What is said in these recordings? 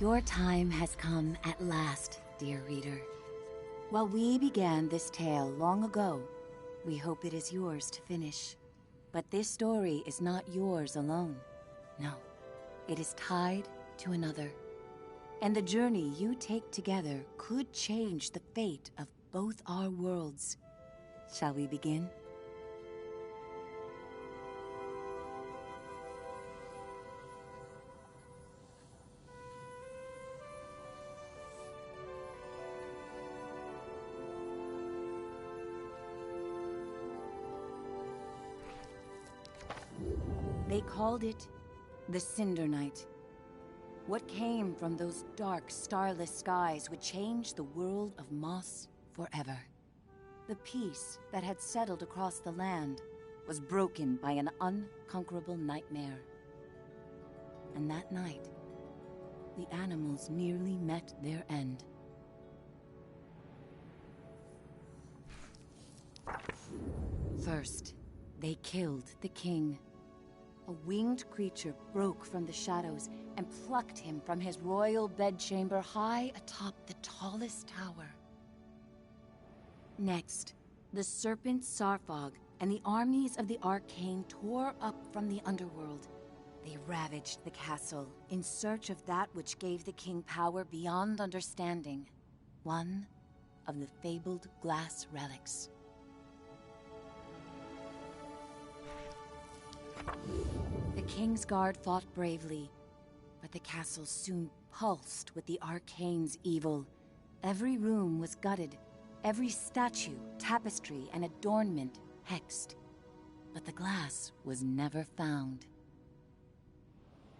Your time has come at last, dear reader. While we began this tale long ago, we hope it is yours to finish. But this story is not yours alone. No, it is tied to another. And the journey you take together could change the fate of both our worlds. Shall we begin? They called it the Cinder Night. What came from those dark, starless skies would change the world of Moss forever. The peace that had settled across the land was broken by an unconquerable nightmare. And that night, the animals nearly met their end. First, they killed the king. A winged creature broke from the shadows and plucked him from his royal bedchamber high atop the tallest tower. Next, the serpent Sarfog and the armies of the Arcane tore up from the underworld. They ravaged the castle in search of that which gave the king power beyond understanding. One of the fabled glass relics. The King's Guard fought bravely, but the castle soon pulsed with the Arcane's evil. Every room was gutted, every statue, tapestry, and adornment hexed. But the glass was never found.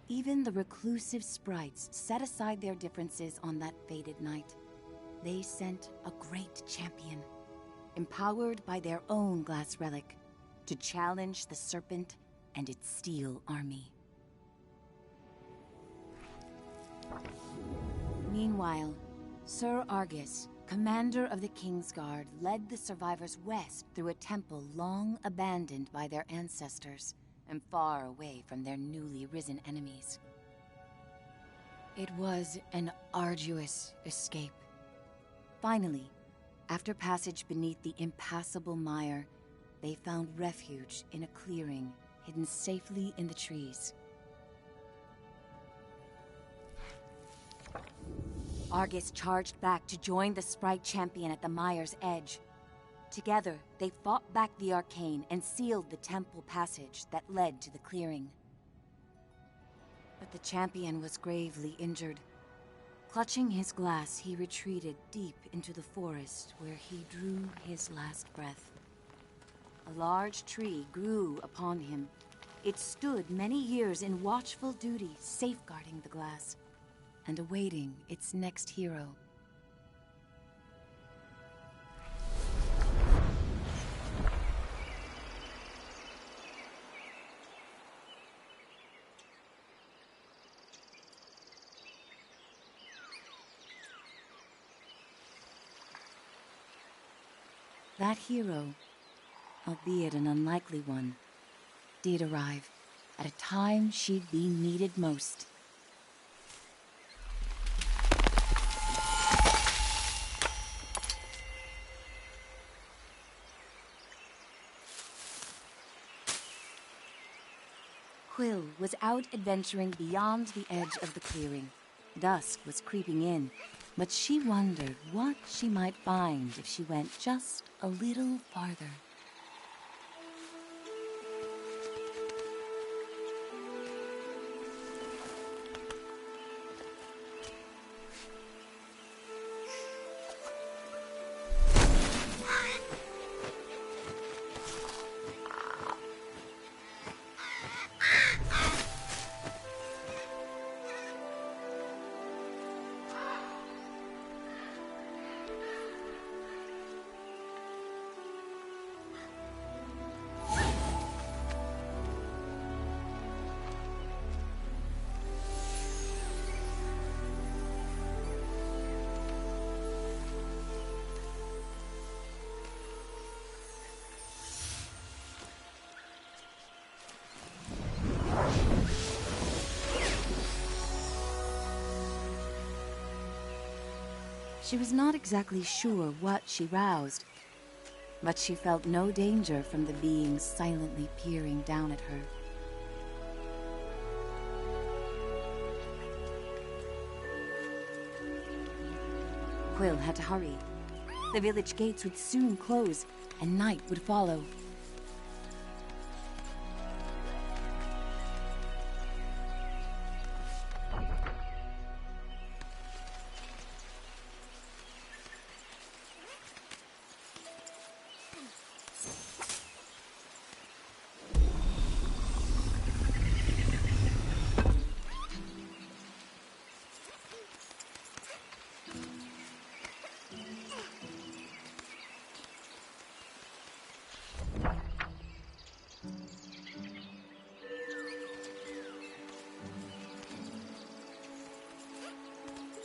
Even the reclusive sprites set aside their differences on that fated night. They sent a great champion, empowered by their own glass relic, to challenge the serpent and its steel army. Meanwhile, Sir Argus, commander of the King's Guard, led the survivors west through a temple long abandoned by their ancestors and far away from their newly risen enemies. It was an arduous escape. Finally, after passage beneath the impassable mire, they found refuge in a clearing hidden safely in the trees. Argus charged back to join the Sprite champion at the mire's edge. Together, they fought back the Arcane and sealed the temple passage that led to the clearing. But the champion was gravely injured. Clutching his glass, he retreated deep into the forest where he drew his last breath. A large tree grew upon him. It stood many years in watchful duty, safeguarding the glass and awaiting its next hero. That hero, albeit an unlikely one, did arrive at a time she'd be needed most. Quill was out adventuring beyond the edge of the clearing. Dusk was creeping in, but she wondered what she might find if she went just a little farther. She was not exactly sure what she roused, but she felt no danger from the beings silently peering down at her. Quill had to hurry. The village gates would soon close, and night would follow.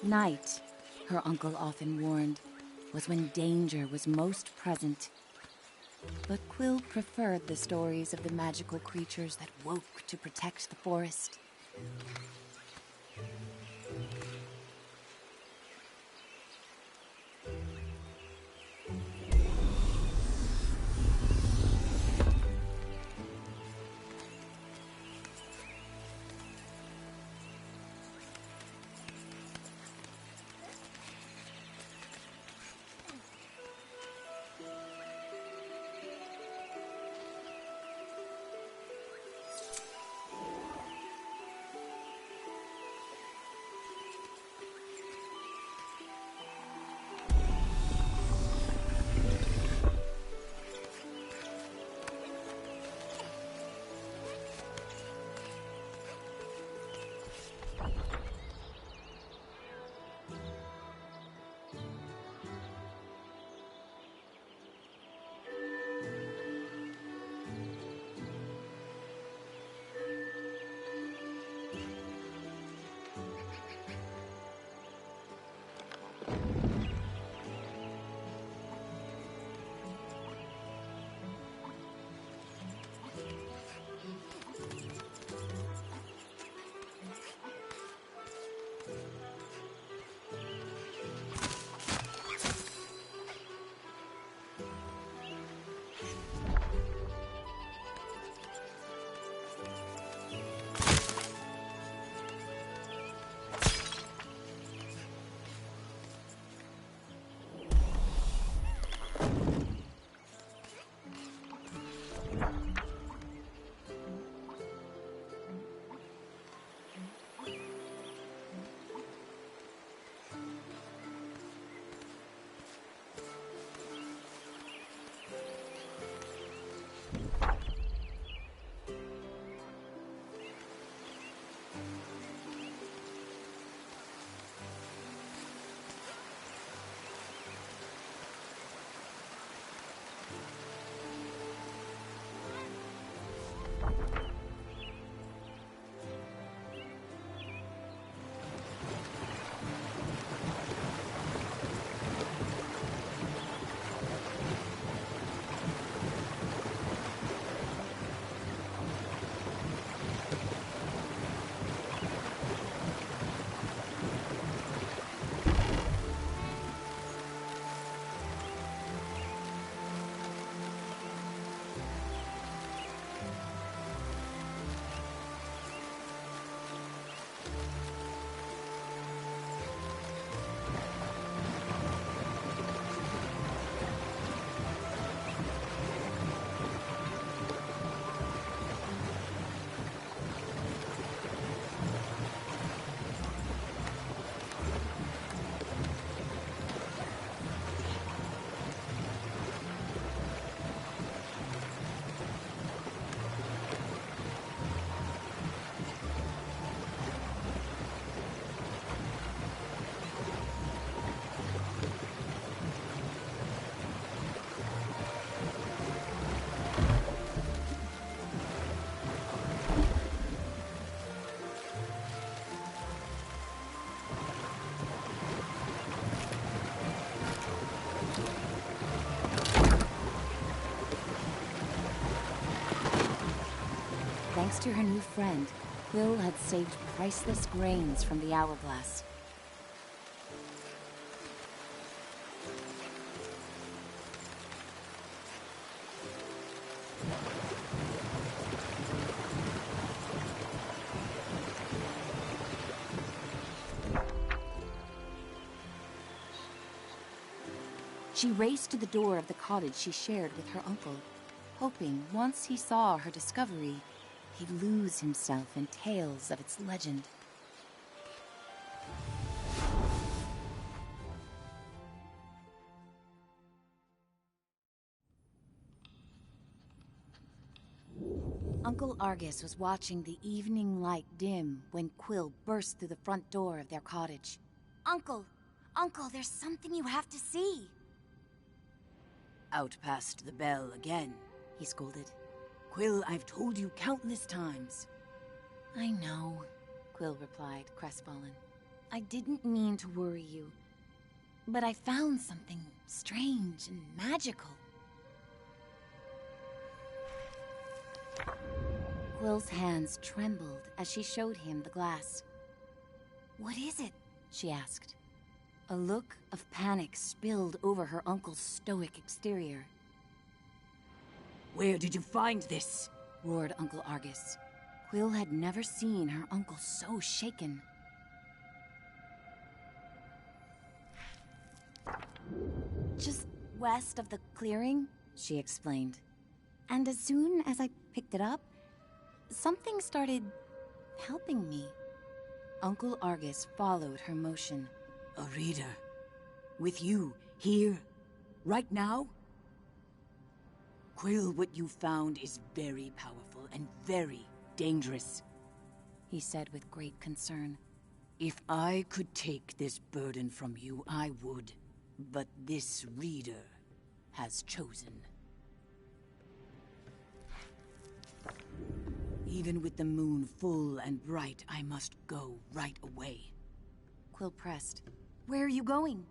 Night, her uncle often warned, was when danger was most present. But Quill preferred the stories of the magical creatures that woke to protect the forest. Thanks to her new friend, Quill had saved priceless grains from the hourglass. She raced to the door of the cottage she shared with her uncle, hoping once he saw her discovery, he'd lose himself in tales of its legend. Uncle Argus was watching the evening light dim when Quill burst through the front door of their cottage. Uncle! Uncle, there's something you have to see! Out past the bell again, he scolded. Quill, I've told you countless times. I know, Quill replied, crestfallen. I didn't mean to worry you, but I found something strange and magical. Quill's hands trembled as she showed him the glass. What is it? She asked. A look of panic spilled over her uncle's stoic exterior. Where did you find this? Roared Uncle Argus. Quill had never seen her uncle so shaken. Just west of the clearing, she explained. And as soon as I picked it up, something started helping me. Uncle Argus followed her motion. A reader. With you, here, right now? Quill, what you found is very powerful and very dangerous, he said with great concern. If I could take this burden from you, I would. But this reader has chosen. Even with the moon full and bright, I must go right away. Quill pressed. Where are you going?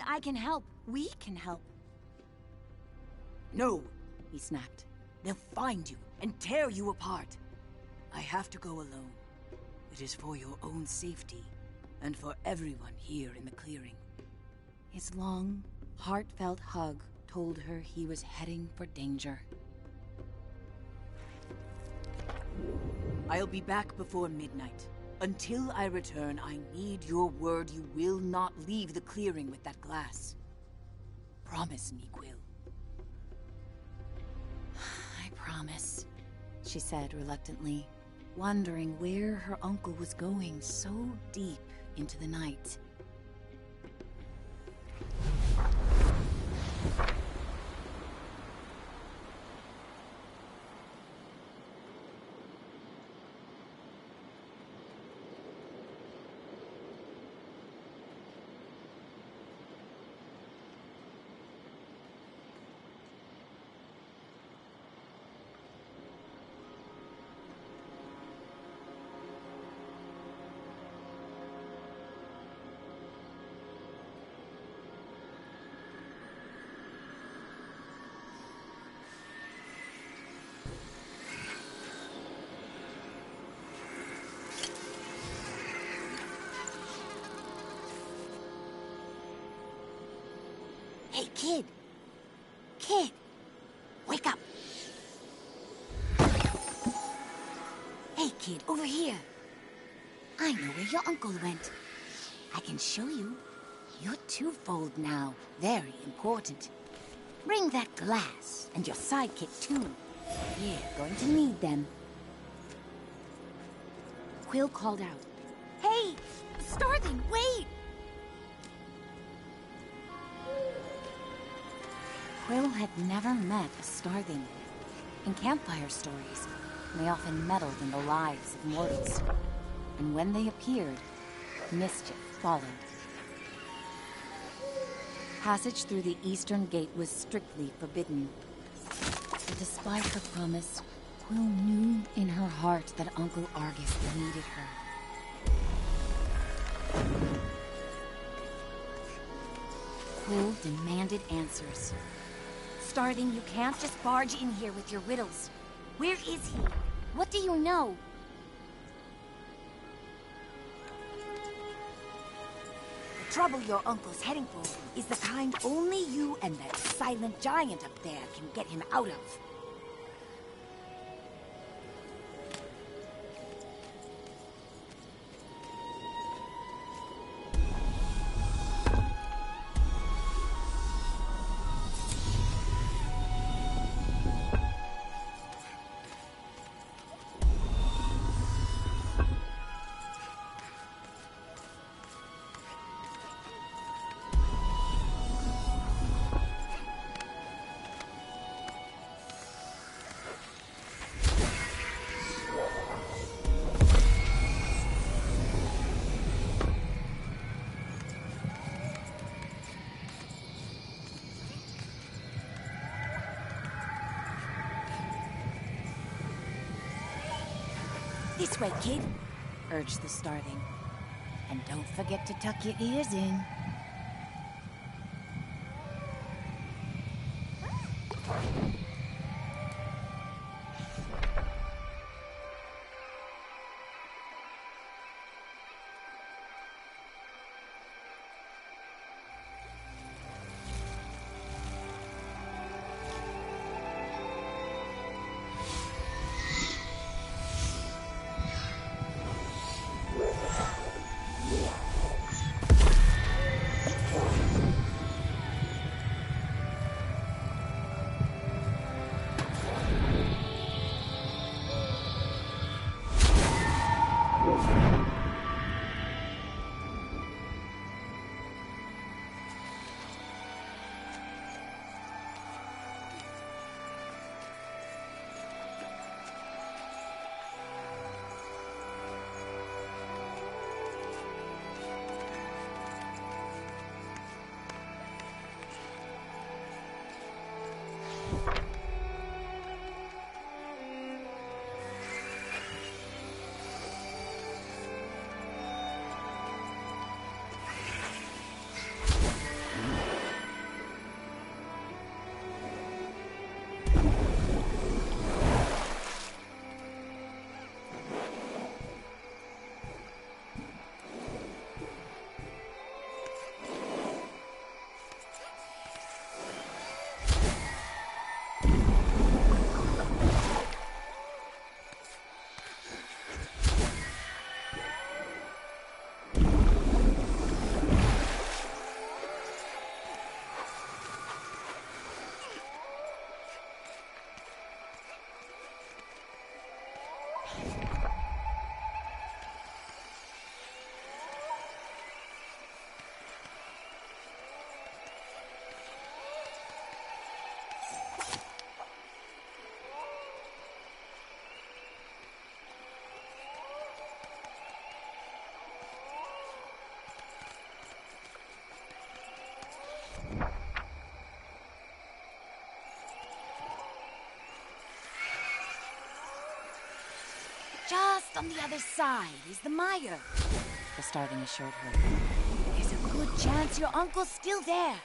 I can help. We can help. No, he snapped. They'll find you and tear you apart. I have to go alone. It is for your own safety and for everyone here in the clearing. His long, heartfelt hug told her he was heading for danger. I'll be back before midnight. Until I return, I need your word you will not leave the clearing with that glass. Promise me, Quill. I promise, she said reluctantly, wondering where her uncle was going so deep into the night. Hey, kid! Kid! Wake up! Hey, kid, over here! I know where your uncle went. I can show you. You're twofold now. Very important. Bring that glass, and your sidekick, too. We're going to need them. Quill called out. Hey! Starling, wait! Quill had never met a Starling. In campfire stories, they often meddled in the lives of mortals. And when they appeared, mischief followed. Passage through the eastern gate was strictly forbidden. But despite her promise, Quill knew in her heart that Uncle Argus needed her. Quill demanded answers. Starling, you can't just barge in here with your riddles. Where is he? What do you know? The trouble your uncle's heading for is the kind only you and that silent giant up there can get him out of. This way, kid, urged the starling. And don't forget to tuck your ears in. Just on the other side is the mire, the starling assured her. There's a good chance your uncle's still there.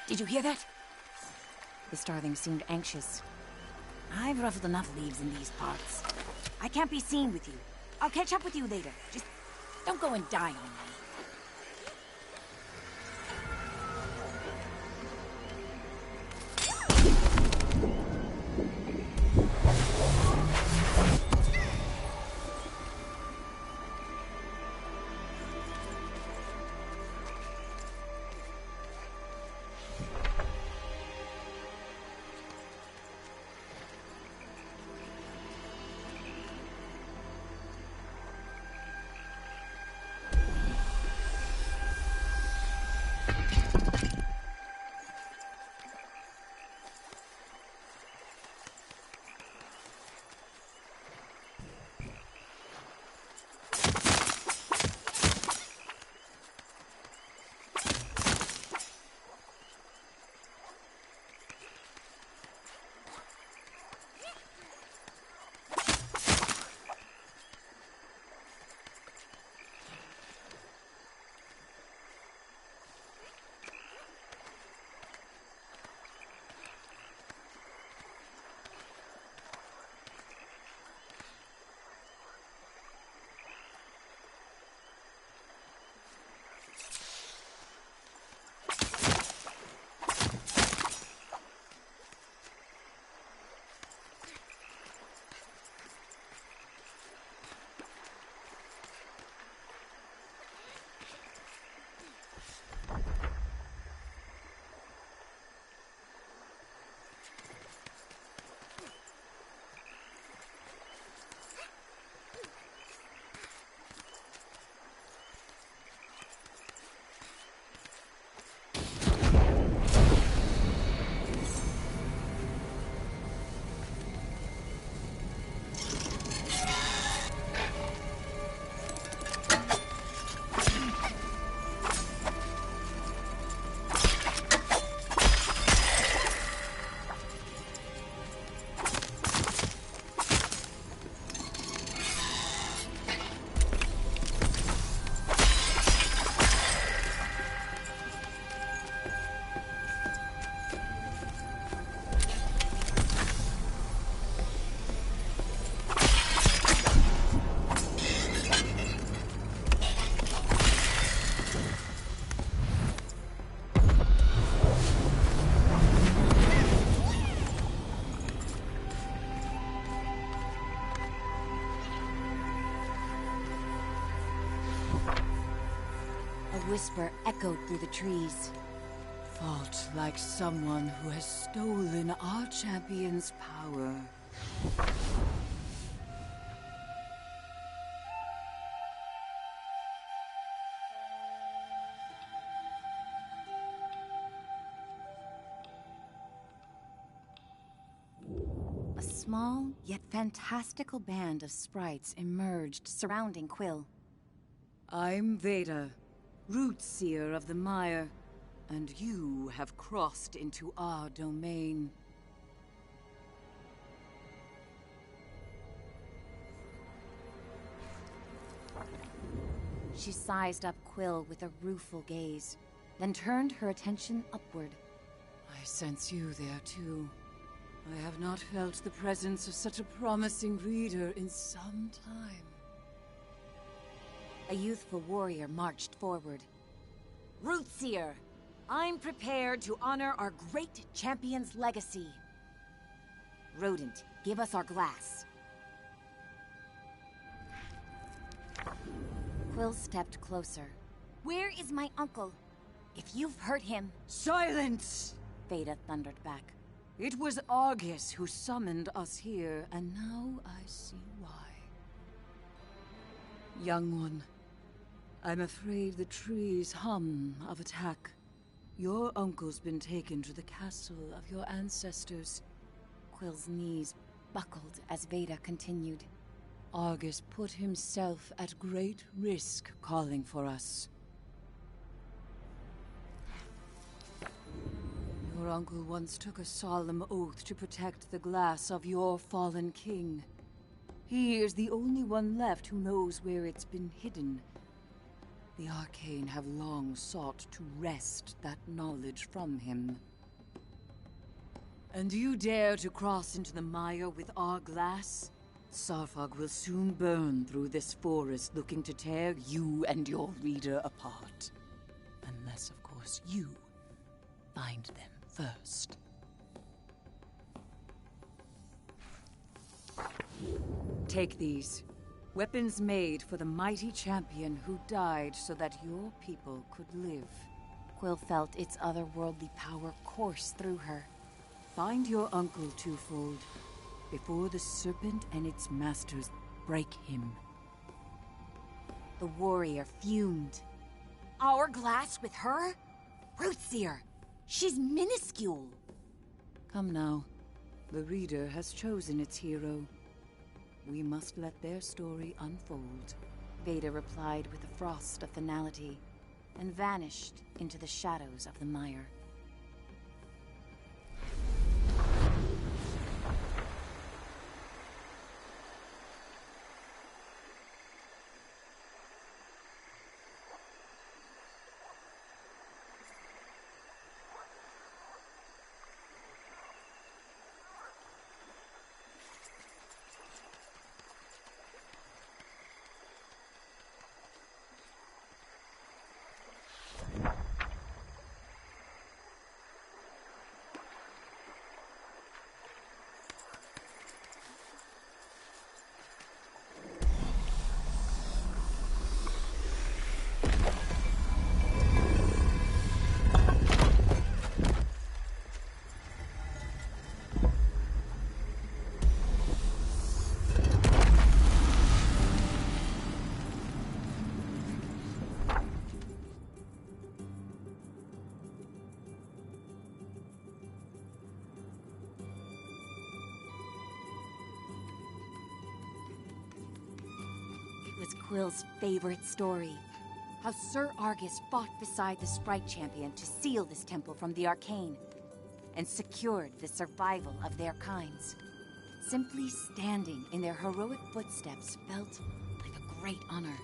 Did you hear that? The starling seemed anxious. I've ruffled enough leaves in these parts. I can't be seen with you. I'll catch up with you later. Just don't go and die on me. whisper echoed through the trees. Fought like someone who has stolen our champion's power. A small, yet fantastical band of sprites emerged, surrounding Quill. I'm Veda, Root Seer of the Mire, and you have crossed into our domain. She sized up Quill with a rueful gaze, then turned her attention upward. I sense you there too. I have not felt the presence of such a promising reader in some time. A youthful warrior marched forward. Root Seer, I'm prepared to honor our great champion's legacy. Rodent, give us our glass. Quill stepped closer. Where is my uncle? If you've hurt him... Silence! Veda thundered back. It was Argus who summoned us here, and now I see why. Young one, I'm afraid the trees hum of attack. Your uncle's been taken to the castle of your ancestors. Quill's knees buckled as Veda continued. Argus put himself at great risk calling for us. Your uncle once took a solemn oath to protect the glass of your fallen king. He is the only one left who knows where it's been hidden. The Arcane have long sought to wrest that knowledge from him. And you dare to cross into the mire with our glass? Sarfog will soon burn through this forest looking to tear you and your reader apart. Unless, of course, you find them first. Take these. Weapons made for the mighty champion who died so that your people could live. Quill felt its otherworldly power course through her. Find your uncle, Twofold, before the serpent and its masters break him. The warrior fumed. Our glass with her? Rootseer! She's minuscule! Come now. The reader has chosen its hero. We must let their story unfold. Veda replied with a frost of finality, and vanished into the shadows of the mire. Was Quill's favorite story. How Sir Argus fought beside the Sprite Champion to seal this temple from the Arcane, and secured the survival of their kinds. Simply standing in their heroic footsteps felt like a great honor.